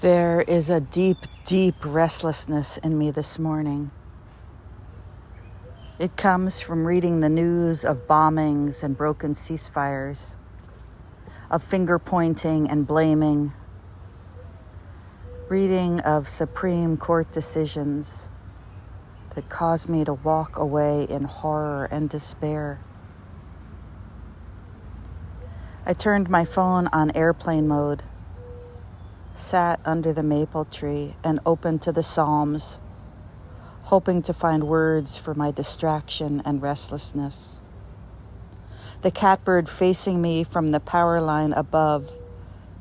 There is a deep, deep restlessness in me this morning. It comes from reading the news of bombings and broken ceasefires, of finger pointing and blaming, reading of Supreme Court decisions that cause me to walk away in horror and despair. I turned my phone on airplane mode, sat under the maple tree and opened to the Psalms, hoping to find words for my distraction and restlessness. The catbird facing me from the power line above,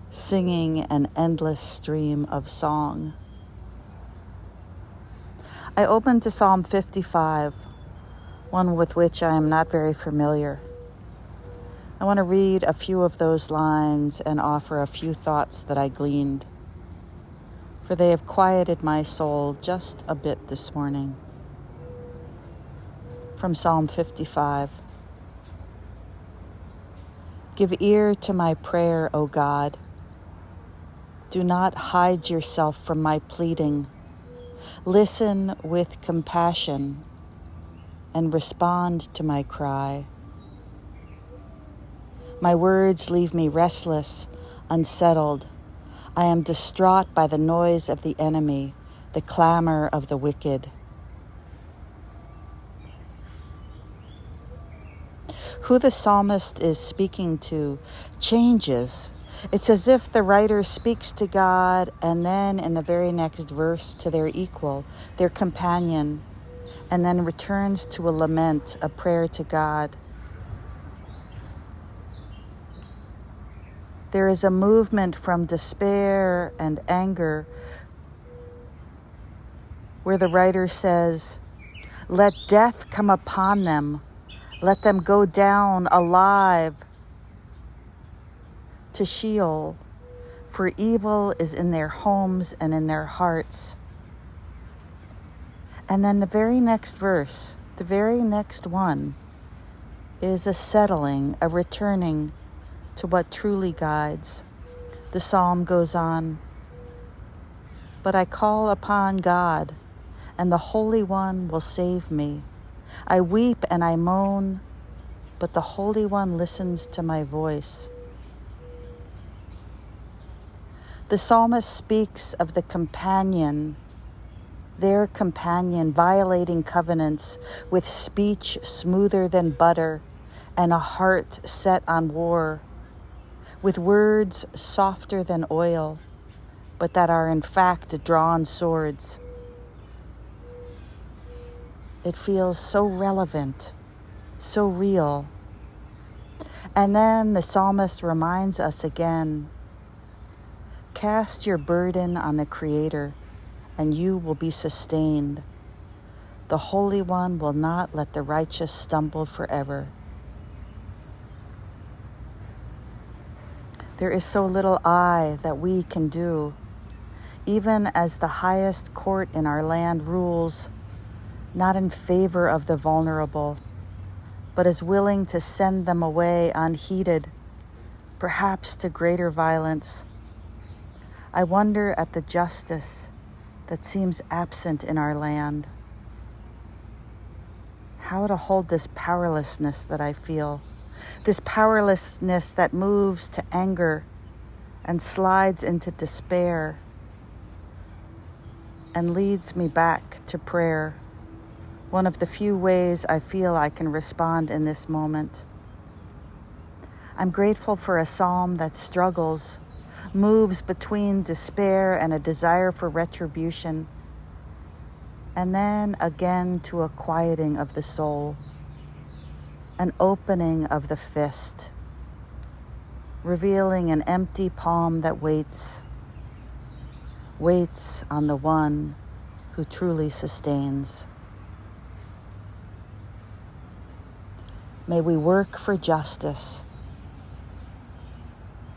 singing an endless stream of song. I opened to Psalm 55, one with which I am not very familiar. I want to read a few of those lines and offer a few thoughts that I gleaned, for they have quieted my soul just a bit this morning. From Psalm 55. Give ear to my prayer, O God. Do not hide yourself from my pleading. Listen with compassion and respond to my cry. My words leave me restless, unsettled. I am distraught by the noise of the enemy, the clamor of the wicked. Who the psalmist is speaking to changes. It's as if the writer speaks to God and then in the very next verse to their equal, their companion, and then returns to a lament, a prayer to God. There is a movement from despair and anger where the writer says, "Let death come upon them. Let them go down alive to Sheol, for evil is in their homes and in their hearts." And then the very next verse, the very next one, is a settling, a returning to what truly guides. The psalm goes on, "But I call upon God, and the Holy One will save me. I weep and I moan, but the Holy One listens to my voice." The psalmist speaks of the companion, their companion, violating covenants with speech smoother than butter and a heart set on war, with words softer than oil, but that are in fact drawn swords. It feels so relevant, so real. And then the psalmist reminds us again, cast your burden on the Creator, and you will be sustained. The Holy One will not let the righteous stumble forever. There is so little that we can do, even as the highest court in our land rules, not in favor of the vulnerable, but is willing to send them away unheeded, perhaps to greater violence. I wonder at the justice that seems absent in our land. How to hold this powerlessness that I feel, this powerlessness that moves to anger and slides into despair and leads me back to prayer, one of the few ways I feel I can respond in this moment. I'm grateful for a psalm that struggles, moves between despair and a desire for retribution, and then again to a quieting of the soul, an opening of the fist, revealing an empty palm that waits on the one who truly sustains. May we work for justice,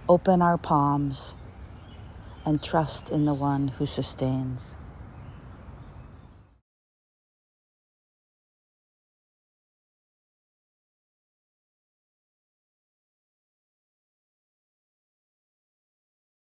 open our palms, and trust in the one who sustains.